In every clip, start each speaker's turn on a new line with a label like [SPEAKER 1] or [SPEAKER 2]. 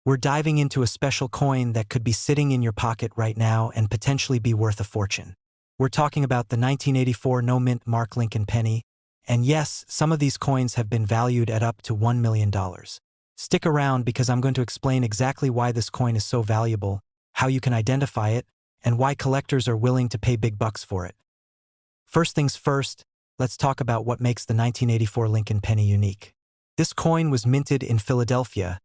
[SPEAKER 1] We're diving into a special coin that could be sitting in your pocket right now and potentially be worth a fortune. We're talking about the 1984 no-mint Mark Lincoln penny, and yes, some of these coins have been valued at up to $1 million. Stick around because I'm going to explain exactly why this coin is so valuable, how you can identify it, and why collectors are willing to pay big bucks for it. First things first, let's talk about what makes the 1984 Lincoln penny unique. This coin was minted in Philadelphia,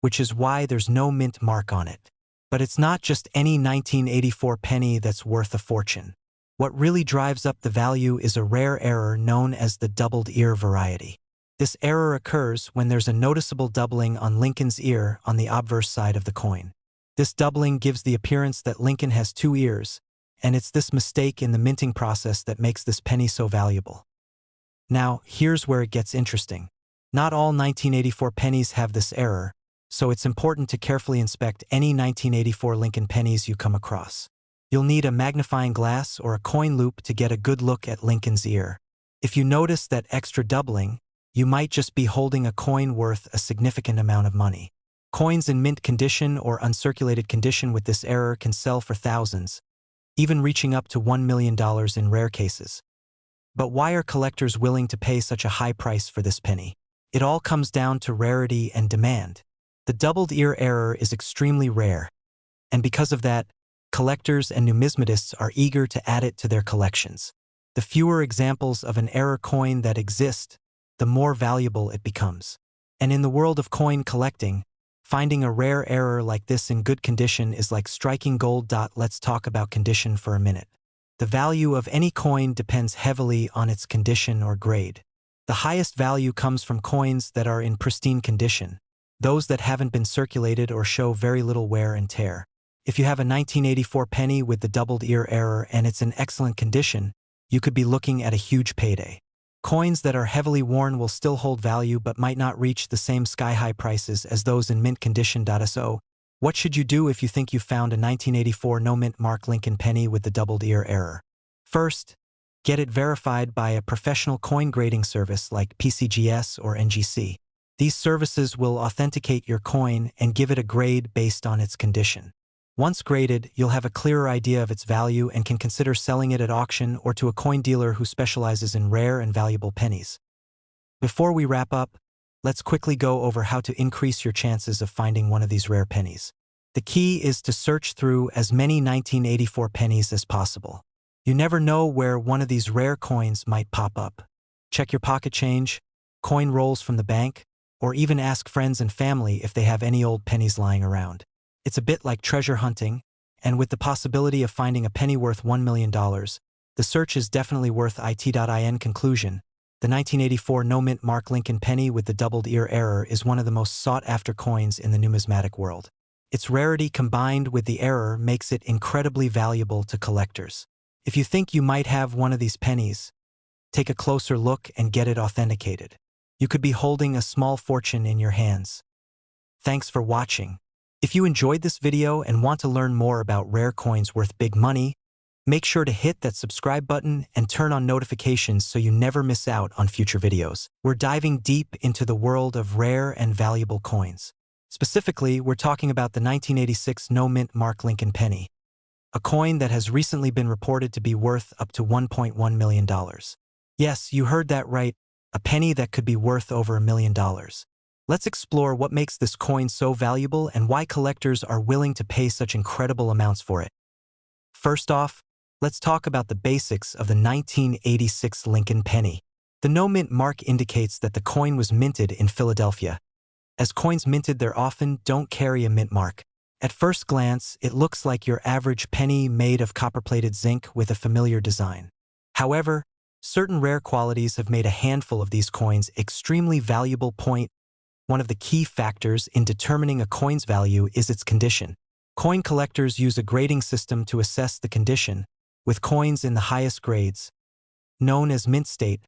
[SPEAKER 1] which is why there's no mint mark on it. But it's not just any 1984 penny that's worth a fortune. What really drives up the value is a rare error known as the doubled ear variety. This error occurs when there's a noticeable doubling on Lincoln's ear on the obverse side of the coin. This doubling gives the appearance that Lincoln has two ears, and it's this mistake in the minting process that makes this penny so valuable. Now, here's where it gets interesting. Not all 1984 pennies have this error, so it's important to carefully inspect any 1984 Lincoln pennies you come across. You'll need a magnifying glass or a coin loop to get a good look at Lincoln's ear. If you notice that extra doubling, you might just be holding a coin worth a significant amount of money. Coins in mint condition or uncirculated condition with this error can sell for thousands, even reaching up to $1 million in rare cases. But why are collectors willing to pay such a high price for this penny? It all comes down to rarity and demand. The doubled ear error is extremely rare, and because of that, collectors and numismatists are eager to add it to their collections. The fewer examples of an error coin that exist, the more valuable it becomes. And in the world of coin collecting, finding a rare error like this in good condition is like striking gold. Let's talk about condition for a minute. The value of any coin depends heavily on its condition or grade. The highest value comes from coins that are in pristine condition, those that haven't been circulated or show very little wear and tear. If you have a 1984 penny with the doubled ear error and it's in excellent condition, you could be looking at a huge payday. Coins that are heavily worn will still hold value but might not reach the same sky-high prices as those in mint condition. So, what should you do if you think you found a 1984 no-mint Mark Lincoln penny with the doubled ear error? First, get it verified by a professional coin grading service like PCGS or NGC. These services will authenticate your coin and give it a grade based on its condition. Once graded, you'll have a clearer idea of its value and can consider selling it at auction or to a coin dealer who specializes in rare and valuable pennies. Before we wrap up, let's quickly go over how to increase your chances of finding one of these rare pennies. The key is to search through as many 1984 pennies as possible. You never know where one of these rare coins might pop up. Check your pocket change, coin rolls from the bank, or even ask friends and family if they have any old pennies lying around. It's a bit like treasure hunting, and with the possibility of finding a penny worth $1 million, the search is definitely worth it. In conclusion, the 1984 no-mint Mark Lincoln penny with the doubled ear error is one of the most sought-after coins in the numismatic world. Its rarity combined with the error makes it incredibly valuable to collectors. If you think you might have one of these pennies, take a closer look and get it authenticated. You could be holding a small fortune in your hands. Thanks for watching. If you enjoyed this video and want to learn more about rare coins worth big money, make sure to hit that subscribe button and turn on notifications so you never miss out on future videos. We're diving deep into the world of rare and valuable coins. Specifically, we're talking about the 1986 no-mint Mark Lincoln penny, a coin that has recently been reported to be worth up to $1.1 million. Yes, you heard that right, a penny that could be worth over $1 million. Let's explore what makes this coin so valuable and why collectors are willing to pay such incredible amounts for it. First off, let's talk about the basics of the 1986 Lincoln penny. The no-mint mark indicates that the coin was minted in Philadelphia. As coins minted there often don't carry a mint mark. At first glance, it looks like your average penny made of copper-plated zinc with a familiar design. However, certain rare qualities have made a handful of these coins extremely valuable. One of the key factors in determining a coin's value is its condition. Coin collectors use a grading system to assess the condition, with coins in the highest grades, known as mint state,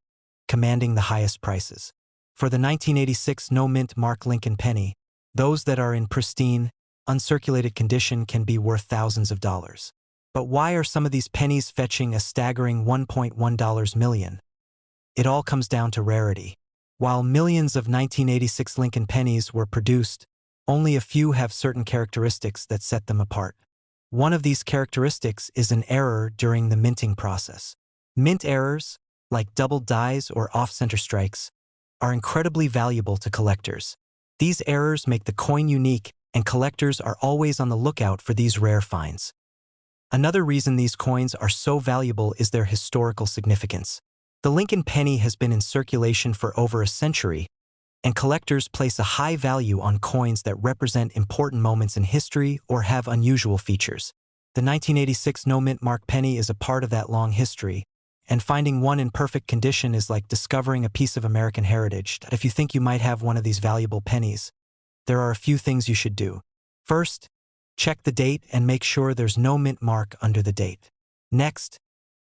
[SPEAKER 1] commanding the highest prices. For the 1986 no-mint Mark Lincoln penny, those that are in pristine, uncirculated condition can be worth thousands of dollars. But why are some of these pennies fetching a staggering $1.1 million? It all comes down to rarity. While millions of 1986 Lincoln pennies were produced, Only a few have certain characteristics that set them apart. One of these characteristics is an error during the minting process. Mint errors, like double dies or off-center strikes, are incredibly valuable to collectors. These errors make the coin unique, and collectors are always on the lookout for these rare finds. Another reason these coins are so valuable is their historical significance. The Lincoln penny has been in circulation for over a century, and collectors place a high value on coins that represent important moments in history or have unusual features. The 1986 no-mint mark penny is a part of that long history, and finding one in perfect condition is like discovering a piece of American heritage. If you think you might have one of these valuable pennies, there are a few things you should do. First, check the date and make sure there's no mint mark under the date. Next,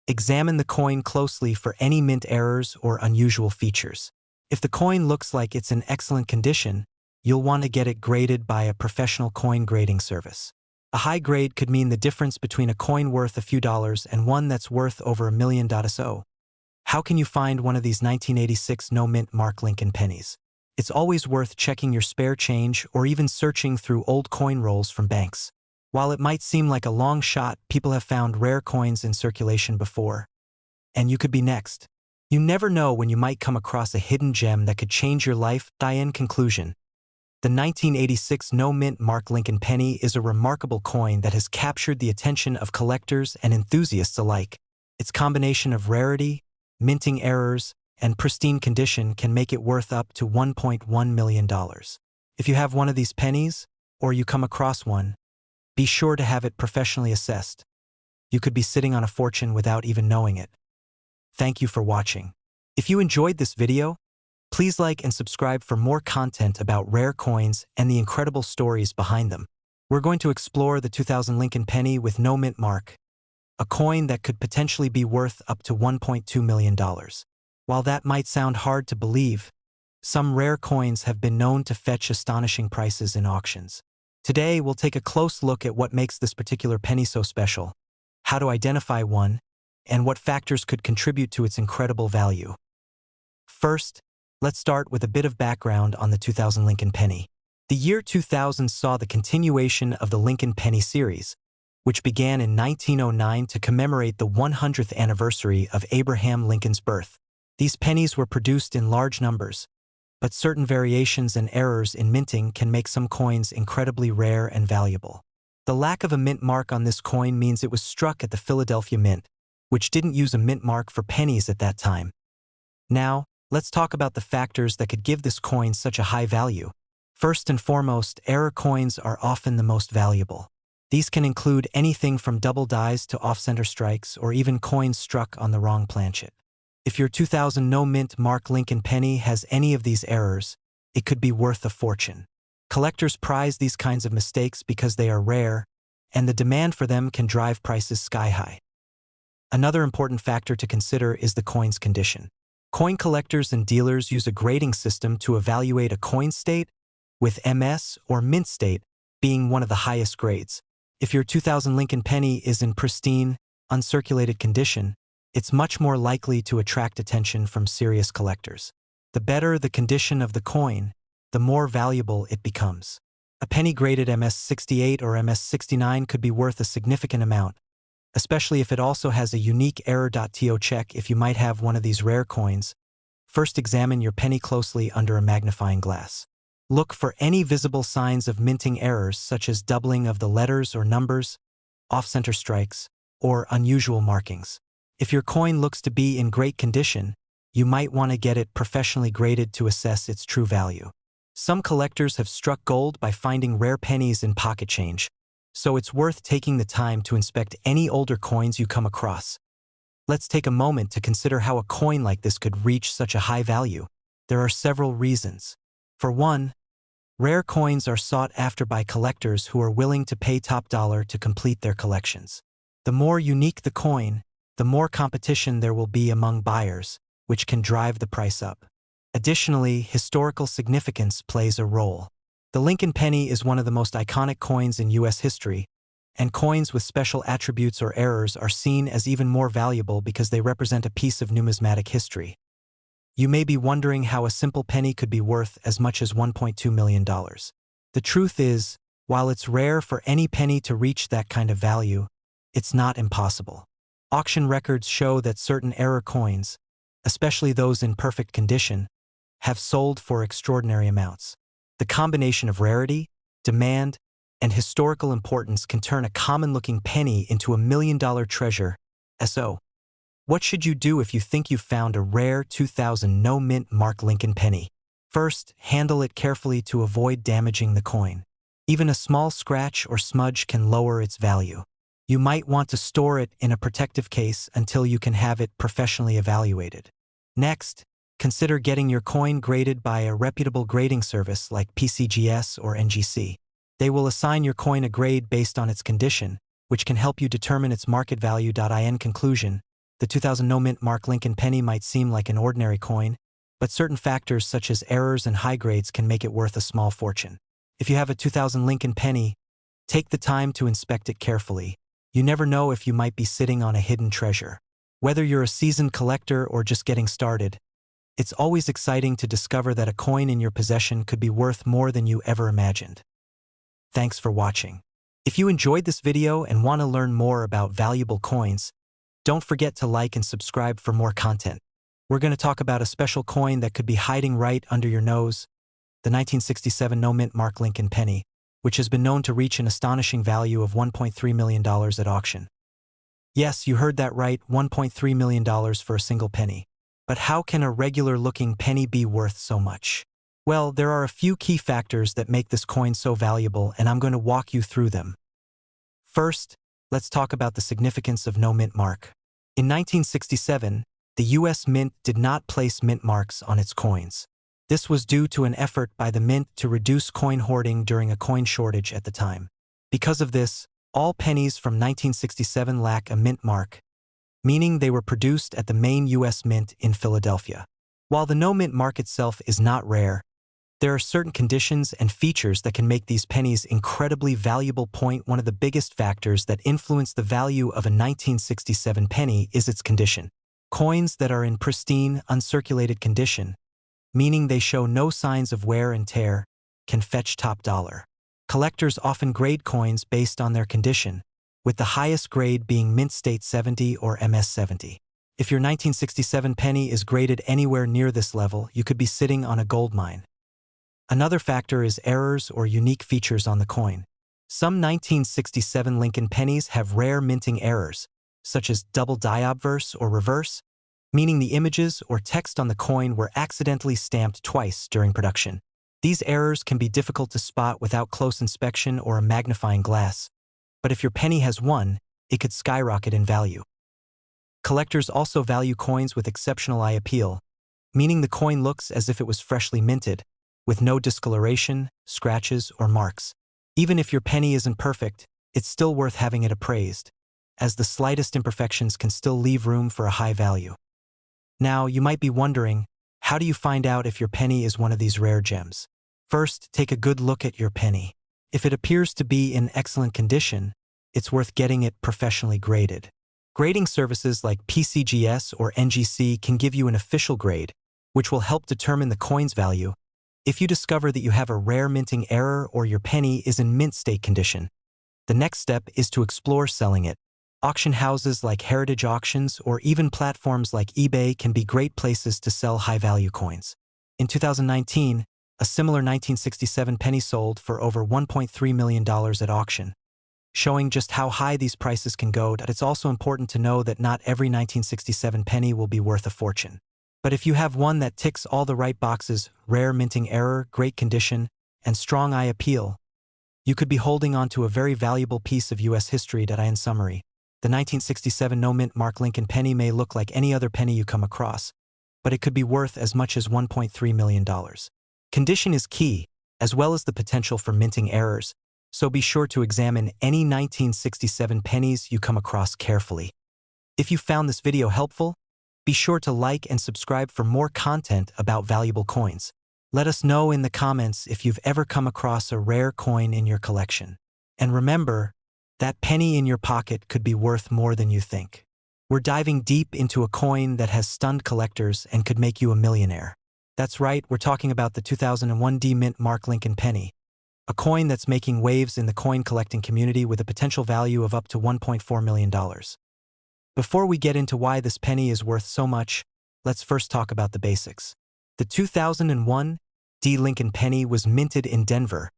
[SPEAKER 1] examine the coin closely for any mint errors or unusual features. If the coin looks like it's in excellent condition, you'll want to get it graded by a professional coin grading service. A high grade could mean the difference between a coin worth a few dollars and one that's worth over $1 million. So, how can you find one of these 1986 no-mint mark Lincoln pennies? It's always worth checking your spare change or even searching through old coin rolls from banks. While it might seem like a long shot, people have found rare coins in circulation before. And you could be next. You never know when you might come across a hidden gem that could change your life. In conclusion, the 1986 no-mint mark Lincoln penny is a remarkable coin that has captured the attention of collectors and enthusiasts alike. Its combination of rarity, minting errors, and pristine condition can make it worth up to $1.1 million. If you have one of these pennies, or you come across one, be sure to have it professionally assessed. You could be sitting on a fortune without even knowing it. Thank you for watching. If you enjoyed this video, please like and subscribe for more content about rare coins and the incredible stories behind them. We're going to explore the 2000 Lincoln penny with no mint mark, a coin that could potentially be worth up to $1.2 million. While that might sound hard to believe, some rare coins have been known to fetch astonishing prices in auctions. Today, we'll take a close look at what makes this particular penny so special, how to identify one, and what factors could contribute to its incredible value. First, let's start with a bit of background on the 2000 Lincoln penny. The year 2000 saw the continuation of the Lincoln penny series, which began in 1909 to commemorate the 100th anniversary of Abraham Lincoln's birth. These pennies were produced in large numbers, but certain variations and errors in minting can make some coins incredibly rare and valuable. The lack of a mint mark on this coin means it was struck at the Philadelphia Mint, which didn't use a mint mark for pennies at that time. Now, let's talk about the factors that could give this coin such a high value. First and foremost, error coins are often the most valuable. These can include anything from double dies to off-center strikes or even coins struck on the wrong planchet. If your 2000 no-mint mark Lincoln penny has any of these errors, it could be worth a fortune. Collectors prize these kinds of mistakes because they are rare, and the demand for them can drive prices sky high. Another important factor to consider is the coin's condition. Coin collectors and dealers use a grading system to evaluate a coin state, with MS or mint state being one of the highest grades. If your 2000 Lincoln penny is in pristine, uncirculated condition, it's much more likely to attract attention from serious collectors. The better the condition of the coin, the more valuable it becomes. A penny graded MS68 or MS69 could be worth a significant amount, especially if it also has a unique error.to check. If you might have one of these rare coins, first examine your penny closely under a magnifying glass. Look for any visible signs of minting errors such as doubling of the letters or numbers, off-center strikes, or unusual markings. If your coin looks to be in great condition, you might want to get it professionally graded to assess its true value. Some collectors have struck gold by finding rare pennies in pocket change, so it's worth taking the time to inspect any older coins you come across. Let's take a moment to consider how a coin like this could reach such a high value. There are several reasons. For one, rare coins are sought after by collectors who are willing to pay top dollar to complete their collections. The more unique the coin, the more competition there will be among buyers, which can drive the price up. Additionally, historical significance plays a role. The Lincoln penny is one of the most iconic coins in U.S. history, and coins with special attributes or errors are seen as even more valuable because they represent a piece of numismatic history. You may be wondering how a simple penny could be worth as much as $1.2 million. The truth is, while it's rare for any penny to reach that kind of value, it's not impossible. Auction records show that certain error coins, especially those in perfect condition, have sold for extraordinary amounts. The combination of rarity, demand, and historical importance can turn a common-looking penny into a million-dollar treasure. So, what should you do if you think you've found a rare 2000 no-mint Mark Lincoln penny? First, handle it carefully to avoid damaging the coin. Even a small scratch or smudge can lower its value. You might want to store it in a protective case until you can have it professionally evaluated. Next, consider getting your coin graded by a reputable grading service like PCGS or NGC. They will assign your coin a grade based on its condition, which can help you determine its market value. In conclusion, the 2000 no-mint Mark Lincoln penny might seem like an ordinary coin, but certain factors such as errors and high grades can make it worth a small fortune. If you have a 2000 Lincoln penny, take the time to inspect it carefully. You never know if you might be sitting on a hidden treasure. Whether you're a seasoned collector or just getting started, it's always exciting to discover that a coin in your possession could be worth more than you ever imagined. Thanks for watching. If you enjoyed this video and want to learn more about valuable coins, don't forget to like and subscribe for more content. We're going to talk about a special coin that could be hiding right under your nose, the 1967 no-mint Mark Lincoln penny, which has been known to reach an astonishing value of $1.3 million at auction. Yes, you heard that right, $1.3 million for a single penny. But how can a regular-looking penny be worth so much? Well, there are a few key factors that make this coin so valuable, and I'm going to walk you through them. First, let's talk about the significance of no mint mark. In 1967, the U.S. Mint did not place mint marks on its coins. This was due to an effort by the Mint to reduce coin hoarding during a coin shortage at the time. Because of this, all pennies from 1967 lack a mint mark, meaning they were produced at the main U.S. Mint in Philadelphia. While the no-mint mark itself is not rare, there are certain conditions and features that can make these pennies incredibly valuable. One of the biggest factors that influence the value of a 1967 penny is its condition. Coins that are in pristine, uncirculated condition, meaning they show no signs of wear and tear, can fetch top dollar. Collectors often grade coins based on their condition, with the highest grade being Mint State 70 or MS 70. If your 1967 penny is graded anywhere near this level, you could be sitting on a gold mine. Another factor is errors or unique features on the coin. Some 1967 Lincoln pennies have rare minting errors, such as double die obverse or reverse, meaning the images or text on the coin were accidentally stamped twice during production. These errors can be difficult to spot without close inspection or a magnifying glass, but if your penny has one, it could skyrocket in value. Collectors also value coins with exceptional eye appeal, meaning the coin looks as if it was freshly minted, with no discoloration, scratches, or marks. Even if your penny isn't perfect, it's still worth having it appraised, as the slightest imperfections can still leave room for a high value. Now, you might be wondering, how do you find out if your penny is one of these rare gems? First, take a good look at your penny. If it appears to be in excellent condition, it's worth getting it professionally graded. Grading services like PCGS or NGC can give you an official grade, which will help determine the coin's value. If you discover that you have a rare minting error or your penny is in mint state condition, the next step is to explore selling it. Auction houses like Heritage Auctions or even platforms like eBay can be great places to sell high-value coins. In 2019, a similar 1967 penny sold for over $1.3 million at auction, showing just how high these prices can go. It's also important to know that not every 1967 penny will be worth a fortune. But if you have one that ticks all the right boxes, rare minting error, great condition, and strong eye appeal, you could be holding on to a very valuable piece of U.S. history. In summary, the 1967 no-mint Mark Lincoln penny may look like any other penny you come across, but it could be worth as much as $1.3 million. Condition is key, as well as the potential for minting errors, so be sure to examine any 1967 pennies you come across carefully. If you found this video helpful, be sure to like and subscribe for more content about valuable coins. Let us know in the comments if you've ever come across a rare coin in your collection. And remember, that penny in your pocket could be worth more than you think. We're diving deep into a coin that has stunned collectors and could make you a millionaire. That's right, we're talking about the 2001 mint Mark Lincoln penny. a coin that's making waves in the coin collecting community with a potential value of up to $1.4 million. Before we get into why this penny is worth so much, let's first talk about the basics. The 2001 D. Lincoln penny was minted in Denver,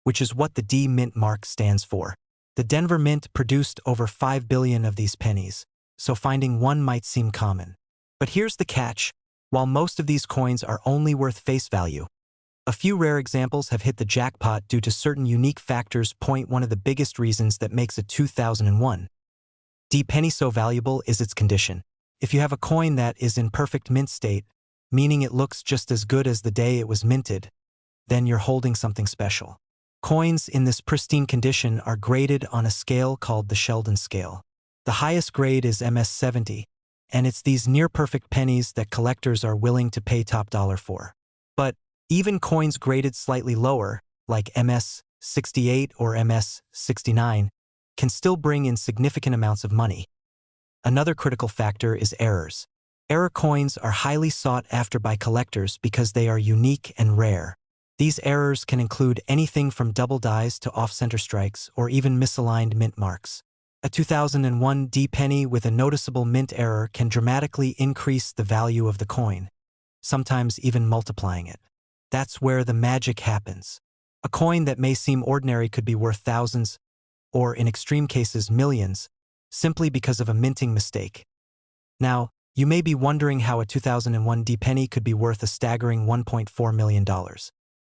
[SPEAKER 1] which is what the D Mint mark stands for. The Denver Mint produced over 5 billion of these pennies, so finding one might seem common. But here's the catch: while most of these coins are only worth face value, a few rare examples have hit the jackpot due to certain unique factors. One of the biggest reasons that makes a 2001 D penny so valuable is its condition. If you have a coin that is in perfect mint state, meaning it looks just as good as the day it was minted, then you're holding something special. Coins in this pristine condition are graded on a scale called the Sheldon scale. The highest grade is MS-70, and it's these near-perfect pennies that collectors are willing to pay top dollar for. But even coins graded slightly lower, like MS-68 or MS-69, can still bring in significant amounts of money. Another critical factor is errors. Error coins are highly sought after by collectors because they are unique and rare. These errors can include anything from double dies to off-center strikes or even misaligned mint marks. A 2001 D penny with a noticeable mint error can dramatically increase the value of the coin, sometimes even multiplying it. That's where the magic happens. A coin that may seem ordinary could be worth thousands, or in extreme cases millions, simply because of a minting mistake. Now, you may be wondering how a 2001 D penny could be worth a staggering $1.4 million.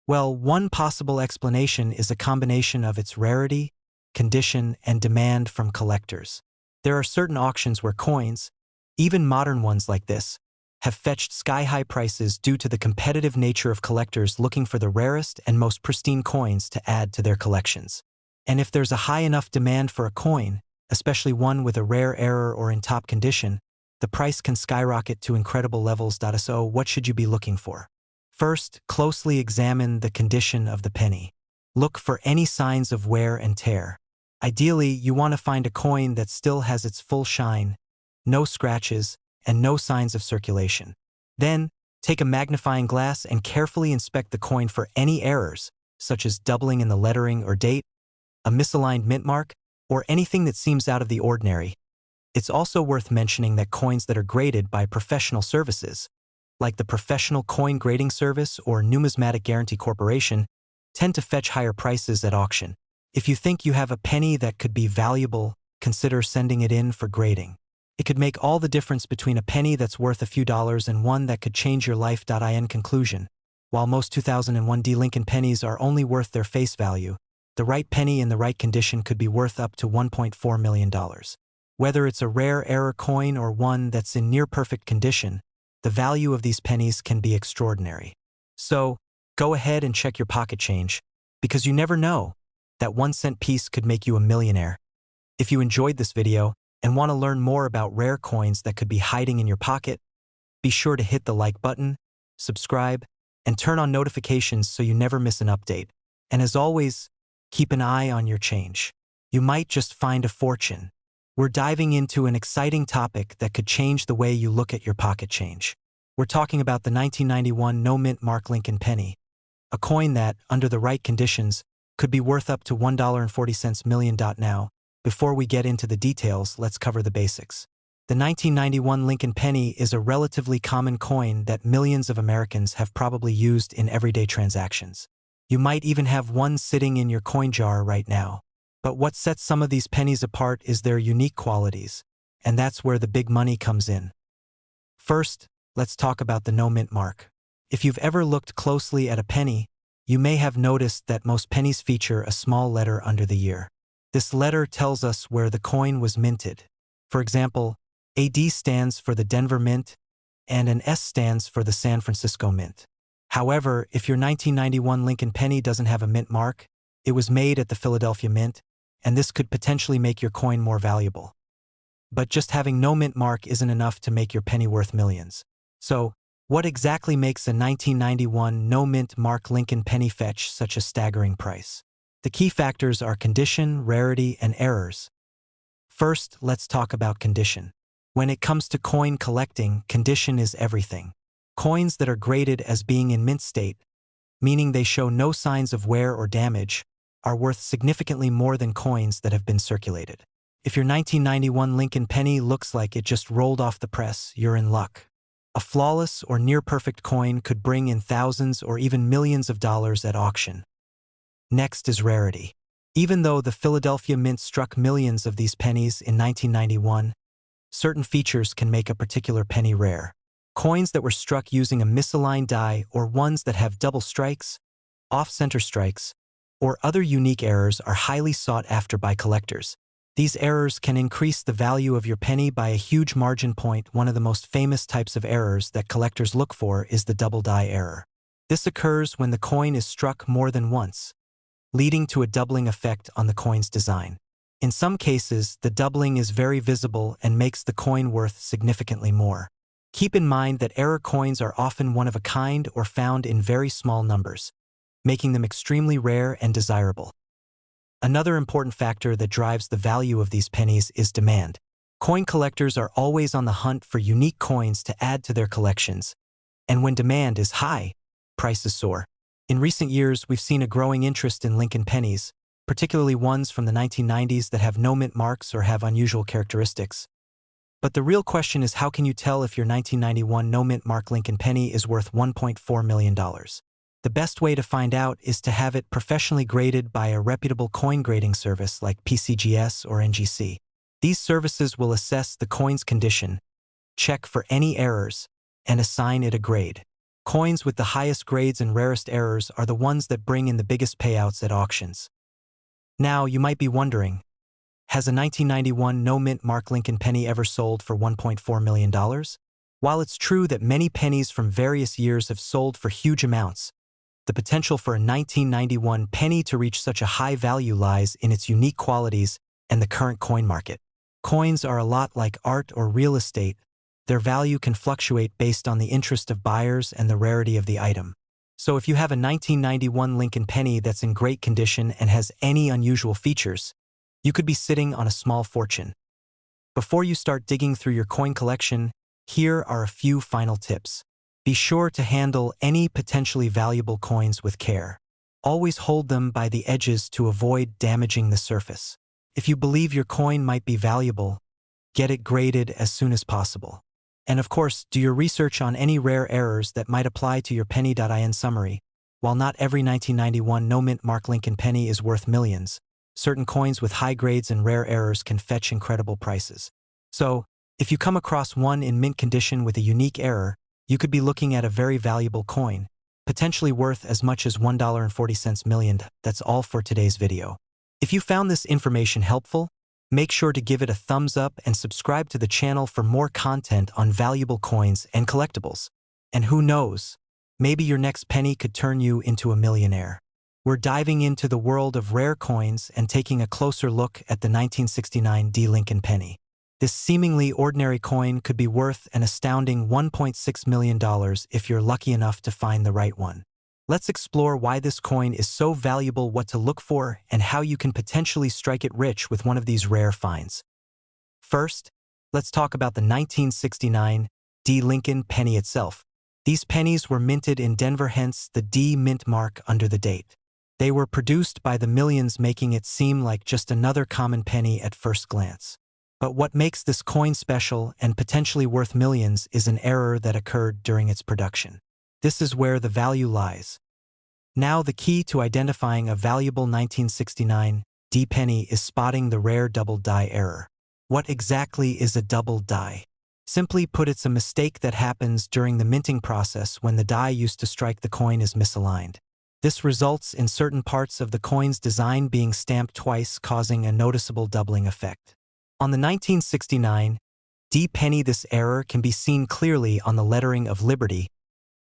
[SPEAKER 1] Well, one possible explanation is a combination of its rarity, condition, and demand from collectors. There are certain auctions where coins, even modern ones like this, have fetched sky-high prices due to the competitive nature of collectors looking for the rarest and most pristine coins to add to their collections. And if there's a high enough demand for a coin, especially one with a rare error or in top condition, the price can skyrocket to incredible levels. So what should you be looking for? First, closely examine the condition of the penny. Look for any signs of wear and tear. Ideally, you want to find a coin that still has its full shine, no scratches, and no signs of circulation. Then, take a magnifying glass and carefully inspect the coin for any errors, such as doubling in the lettering or date, a misaligned mint mark, or anything that seems out of the ordinary. It's also worth mentioning that coins that are graded by professional services, like the Professional Coin Grading Service or Numismatic Guarantee Corporation, tend to fetch higher prices at auction. If you think you have a penny that could be valuable, consider sending it in for grading. It could make all the difference between a penny that's worth a few dollars and one that could change your life. In conclusion, while most 2001 D. Lincoln pennies are only worth their face value, the right penny in the right condition could be worth up to $1.4 million. Whether it's a rare error coin or one that's in near-perfect condition, the value of these pennies can be extraordinary. So, go ahead and check your pocket change, because you never know, that 1-cent piece could make you a millionaire. If you enjoyed this video and want to learn more about rare coins that could be hiding in your pocket, be sure to hit the like button, subscribe, and turn on notifications so you never miss an update. And as always, keep an eye on your change. You might just find a fortune. We're diving into an exciting topic that could change the way you look at your pocket change. We're talking about the 1991 no-mint mark Lincoln penny, a coin that, under the right conditions, could be worth up to $1.40 million. Now, before we get into the details, let's cover the basics. The 1991 Lincoln penny is a relatively common coin that millions of Americans have probably used in everyday transactions. You might even have one sitting in your coin jar right now. But what sets some of these pennies apart is their unique qualities, and that's where the big money comes in. First, let's talk about the no-mint mark. If you've ever looked closely at a penny, you may have noticed that most pennies feature a small letter under the year. This letter tells us where the coin was minted. For example, a D stands for the Denver Mint, and an S stands for the San Francisco Mint. However, if your 1991 Lincoln penny doesn't have a mint mark, it was made at the Philadelphia Mint, and this could potentially make your coin more valuable. But just having no mint mark isn't enough to make your penny worth millions. So, what exactly makes a 1991 no-mint mark Lincoln penny fetch such a staggering price? The key factors are condition, rarity, and errors. First, let's talk about condition. When it comes to coin collecting, condition is everything. Coins that are graded as being in mint state, meaning they show no signs of wear or damage, are worth significantly more than coins that have been circulated. If your 1991 Lincoln penny looks like it just rolled off the press, you're in luck. A flawless or near-perfect coin could bring in thousands or even millions of dollars at auction. Next is rarity. Even though the Philadelphia Mint struck millions of these pennies in 1991, certain features can make a particular penny rare. Coins that were struck using a misaligned die or ones that have double strikes, off-center strikes, or other unique errors are highly sought after by collectors. These errors can increase the value of your penny by a huge margin point. One of the most famous types of errors that collectors look for is the double die error. This occurs when the coin is struck more than once, leading to a doubling effect on the coin's design. In some cases, the doubling is very visible and makes the coin worth significantly more. Keep in mind that error coins are often one of a kind or found in very small numbers, making them extremely rare and desirable. Another important factor that drives the value of these pennies is demand. Coin collectors are always on the hunt for unique coins to add to their collections, and when demand is high, prices soar. In recent years, we've seen a growing interest in Lincoln pennies, particularly ones from the 1990s that have no mint marks or have unusual characteristics. But the real question is, how can you tell if your 1991 no mint mark Lincoln penny is worth $1.4 million? The best way to find out is to have it professionally graded by a reputable coin grading service like PCGS or NGC. These services will assess the coin's condition, check for any errors, and assign it a grade. Coins with the highest grades and rarest errors are the ones that bring in the biggest payouts at auctions. Now, you might be wondering, has a 1991 no mint mark Lincoln penny ever sold for $1.4 million? While it's true that many pennies from various years have sold for huge amounts, the potential for a 1991 penny to reach such a high value lies in its unique qualities and the current coin market. Coins are a lot like art or real estate. Their value can fluctuate based on the interest of buyers and the rarity of the item. So if you have a 1991 Lincoln penny that's in great condition and has any unusual features, you could be sitting on a small fortune. Before you start digging through your coin collection, here are a few final tips. Be sure to handle any potentially valuable coins with care. Always hold them by the edges to avoid damaging the surface. If you believe your coin might be valuable, get it graded as soon as possible. And of course, do your research on any rare errors that might apply to your penny.in summary. While not every 1991 no mint mark Lincoln penny is worth millions, certain coins with high grades and rare errors can fetch incredible prices. So, if you come across one in mint condition with a unique error, you could be looking at a very valuable coin, potentially worth as much as $1.40 million. That's all for today's video. If you found this information helpful, make sure to give it a thumbs up and subscribe to the channel for more content on valuable coins and collectibles. And who knows, maybe your next penny could turn you into a millionaire. We're diving into the world of rare coins and taking a closer look at the 1969 D. Lincoln penny. This seemingly ordinary coin could be worth an astounding $1.6 million if you're lucky enough to find the right one. Let's explore why this coin is so valuable, what to look for, and how you can potentially strike it rich with one of these rare finds. First, let's talk about the 1969 D. Lincoln penny itself. These pennies were minted in Denver, hence the D mint mark under the date. They were produced by the millions, making it seem like just another common penny at first glance. But what makes this coin special and potentially worth millions is an error that occurred during its production. This is where the value lies. Now, the key to identifying a valuable 1969 D penny is spotting the rare double die error. What exactly is a double die? Simply put, it's a mistake that happens during the minting process when the die used to strike the coin is misaligned. This results in certain parts of the coin's design being stamped twice, causing a noticeable doubling effect. On the 1969 D penny, this error can be seen clearly on the lettering of Liberty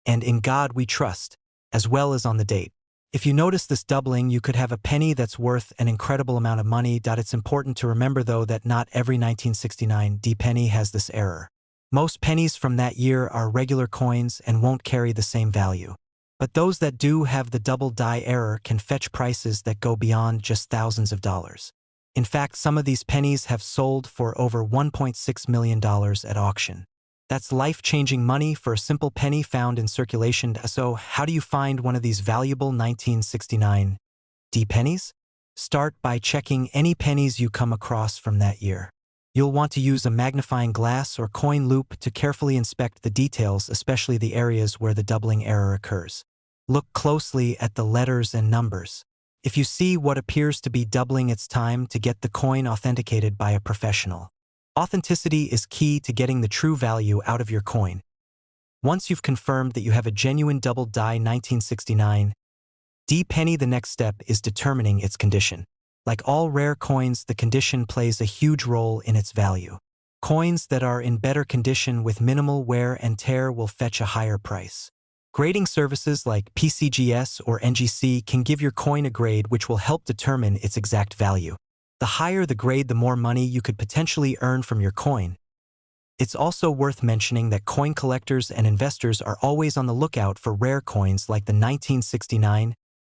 [SPEAKER 1] and In God We Trust, as well as on the date. If you notice this doubling, you could have a penny that's worth an incredible amount of money. It's important to remember, though, that not every 1969 D penny has this error. Most pennies from that year are regular coins and won't carry the same value. But those that do have the double die error can fetch prices that go beyond just thousands of dollars. In fact, some of these pennies have sold for over $1.6 million at auction. That's life-changing money for a simple penny found in circulation. So, how do you find one of these valuable 1969 D pennies? Start by checking any pennies you come across from that year. You'll want to use a magnifying glass or coin loupe to carefully inspect the details, especially the areas where the doubling error occurs. Look closely at the letters and numbers. If you see what appears to be doubling, it's time to get the coin authenticated by a professional. Authenticity is key to getting the true value out of your coin. Once you've confirmed that you have a genuine double die 1969 D penny, the next step is determining its condition. Like all rare coins, the condition plays a huge role in its value. Coins that are in better condition with minimal wear and tear will fetch a higher price. Grading services like PCGS or NGC can give your coin a grade which will help determine its exact value. The higher the grade, the more money you could potentially earn from your coin. It's also worth mentioning that coin collectors and investors are always on the lookout for rare coins like the 1969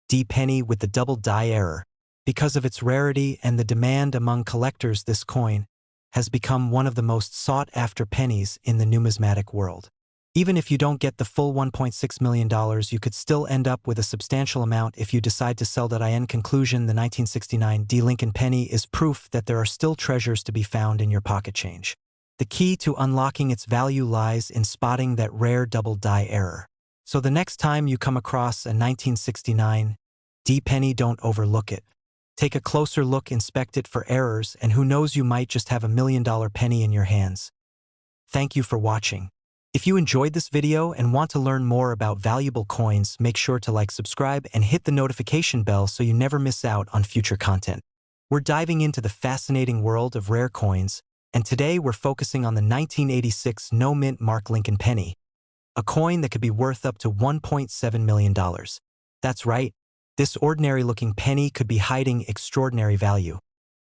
[SPEAKER 1] D penny with the double die error. Because of its rarity and the demand among collectors, this coin has become one of the most sought-after pennies in the numismatic world. Even if you don't get the full $1.6 million, you could still end up with a substantial amount if you decide to sell. In conclusion, the 1969 D Lincoln penny is proof that there are still treasures to be found in your pocket change. The key to unlocking its value lies in spotting that rare double die error. So the next time you come across a 1969 D penny, don't overlook it. Take a closer look, inspect it for errors, and who knows, you might just have a $1 million penny in your hands. Thank you for watching. If you enjoyed this video and want to learn more about valuable coins, make sure to like, subscribe, and hit the notification bell so you never miss out on future content. We're diving into the fascinating world of rare coins, and today we're focusing on the 1986 no-mint Mark Lincoln penny, a coin that could be worth up to $1.7 million. That's right, this ordinary-looking penny could be hiding extraordinary value.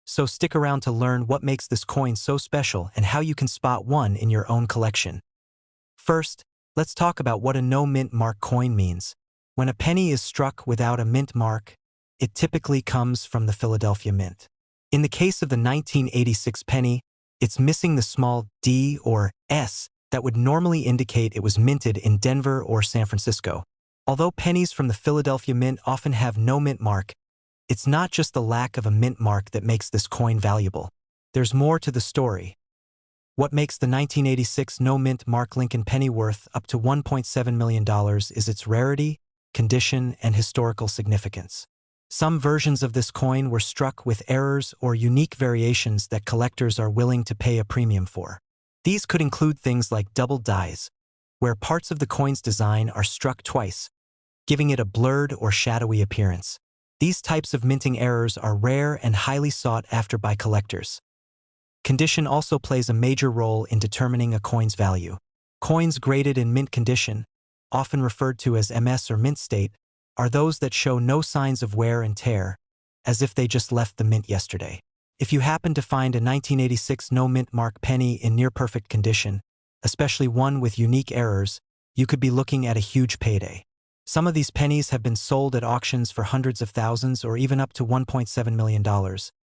[SPEAKER 1] So stick around to learn what makes this coin so special and how you can spot one in your own collection. First, let's talk about what a no-mint mark coin means. When a penny is struck without a mint mark, it typically comes from the Philadelphia Mint. In the case of the 1986 penny, it's missing the small D or S that would normally indicate it was minted in Denver or San Francisco. Although pennies from the Philadelphia Mint often have no mint mark, it's not just the lack of a mint mark that makes this coin valuable. There's more to the story. What makes the 1986 no-mint Mark Lincoln penny worth up to $1.7 million is its rarity, condition, and historical significance. Some versions of this coin were struck with errors or unique variations that collectors are willing to pay a premium for. These could include things like double dies, where parts of the coin's design are struck twice, giving it a blurred or shadowy appearance. These types of minting errors are rare and highly sought after by collectors. Condition also plays a major role in determining a coin's value. Coins graded in mint condition, often referred to as MS or mint state, are those that show no signs of wear and tear, as if they just left the mint yesterday. If you happen to find a 1986 no-mint mark penny in near-perfect condition, especially one with unique errors, you could be looking at a huge payday. Some of these pennies have been sold at auctions for hundreds of thousands or even up to $1.7 million,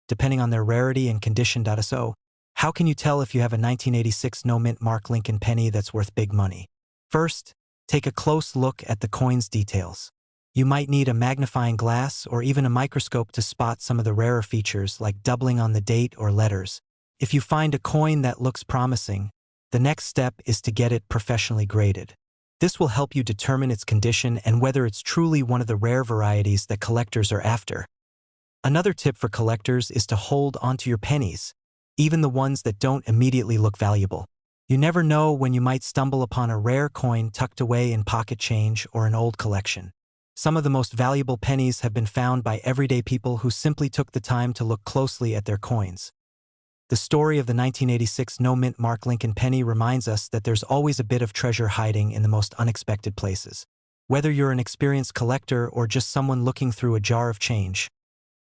[SPEAKER 1] depending on their rarity and condition. So, how can you tell if you have a 1986 no-mint Mark Lincoln penny that's worth big money? First, take a close look at the coin's details. You might need a magnifying glass or even a microscope to spot some of the rarer features like doubling on the date or letters. If you find a coin that looks promising, the next step is to get it professionally graded. This will help you determine its condition and whether it's truly one of the rare varieties that collectors are after. Another tip for collectors is to hold onto your pennies, even the ones that don't immediately look valuable. You never know when you might stumble upon a rare coin tucked away in pocket change or an old collection. Some of the most valuable pennies have been found by everyday people who simply took the time to look closely at their coins. The story of the 1986 no-mint Mark Lincoln penny reminds us that there's always a bit of treasure hiding in the most unexpected places. Whether you're an experienced collector or just someone looking through a jar of change,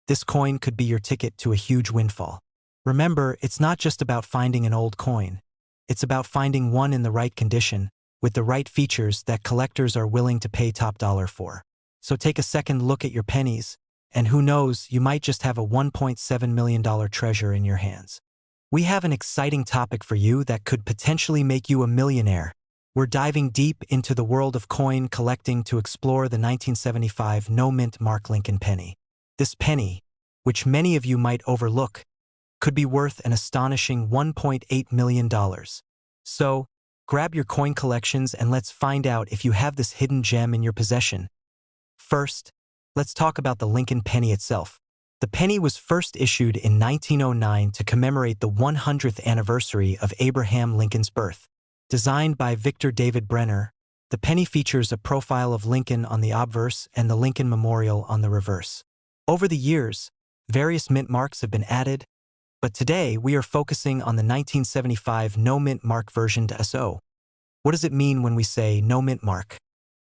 [SPEAKER 1] this coin could be your ticket to a huge windfall. Remember, it's not just about finding an old coin. It's about finding one in the right condition, with the right features that collectors are willing to pay top dollar for. So take a second look at your pennies, and who knows, you might just have a $1.7 million treasure in your hands. We have an exciting topic for you that could potentially make you a millionaire. We're diving deep into the world of coin collecting to explore the 1975 no-mint Mark Lincoln penny. This penny, which many of you might overlook, could be worth an astonishing $1.8 million. So, grab your coin collections and let's find out if you have this hidden gem in your possession. First, let's talk about the Lincoln penny itself. The penny was first issued in 1909 to commemorate the 100th anniversary of Abraham Lincoln's birth. Designed by Victor David Brenner, the penny features a profile of Lincoln on the obverse and the Lincoln Memorial on the reverse. Over the years, various mint marks have been added, but today we are focusing on the 1975 no-mint mark version to SO. What does it mean when we say no-mint mark?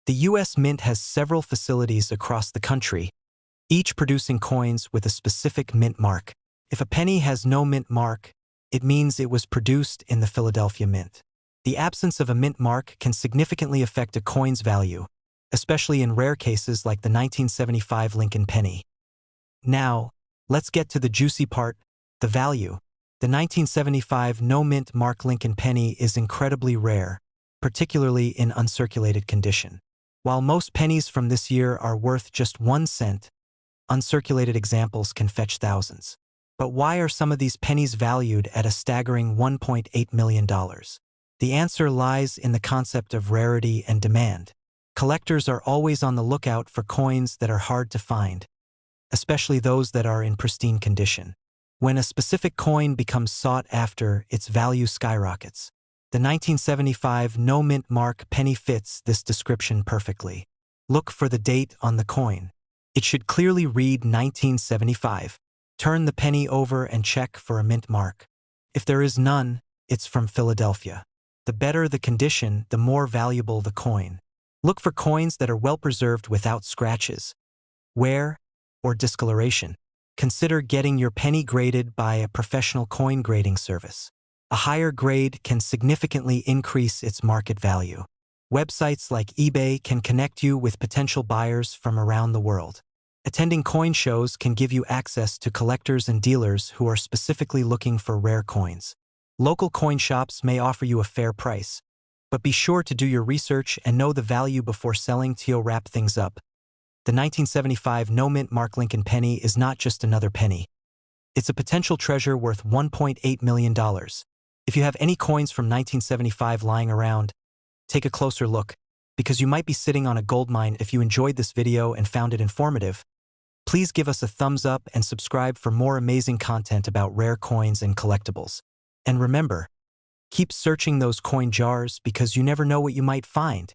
[SPEAKER 1] The U.S. Mint has several facilities across the country, each producing coins with a specific mint mark. If a penny has no mint mark, it means it was produced in the Philadelphia Mint. The absence of a mint mark can significantly affect a coin's value, especially in rare cases like the 1975 Lincoln penny. Now, let's get to the juicy part, the value. The 1975 no-mint mark Lincoln penny is incredibly rare, particularly in uncirculated condition. While most pennies from this year are worth just 1 cent, uncirculated examples can fetch thousands. But why are some of these pennies valued at a staggering $1.8 million? The answer lies in the concept of rarity and demand. Collectors are always on the lookout for coins that are hard to find, especially those that are in pristine condition. When a specific coin becomes sought after, its value skyrockets. The 1975 no-mint mark penny fits this description perfectly. Look for the date on the coin. It should clearly read 1975. Turn the penny over and check for a mint mark. If there is none, it's from Philadelphia. The better the condition, the more valuable the coin. Look for coins that are well preserved without scratches, wear, or discoloration. Consider getting your penny graded by a professional coin grading service. A higher grade can significantly increase its market value. Websites like eBay can connect you with potential buyers from around the world. Attending coin shows can give you access to collectors and dealers who are specifically looking for rare coins. Local coin shops may offer you a fair price, but be sure to do your research and know the value before selling to wrap things up. The 1975 no-mint mark Lincoln penny is not just another penny. It's a potential treasure worth $1.8 million. If you have any coins from 1975 lying around, take a closer look, because you might be sitting on a goldmine. If you enjoyed this video and found it informative, please give us a thumbs up and subscribe for more amazing content about rare coins and collectibles. And remember, keep searching those coin jars because you never know what you might find.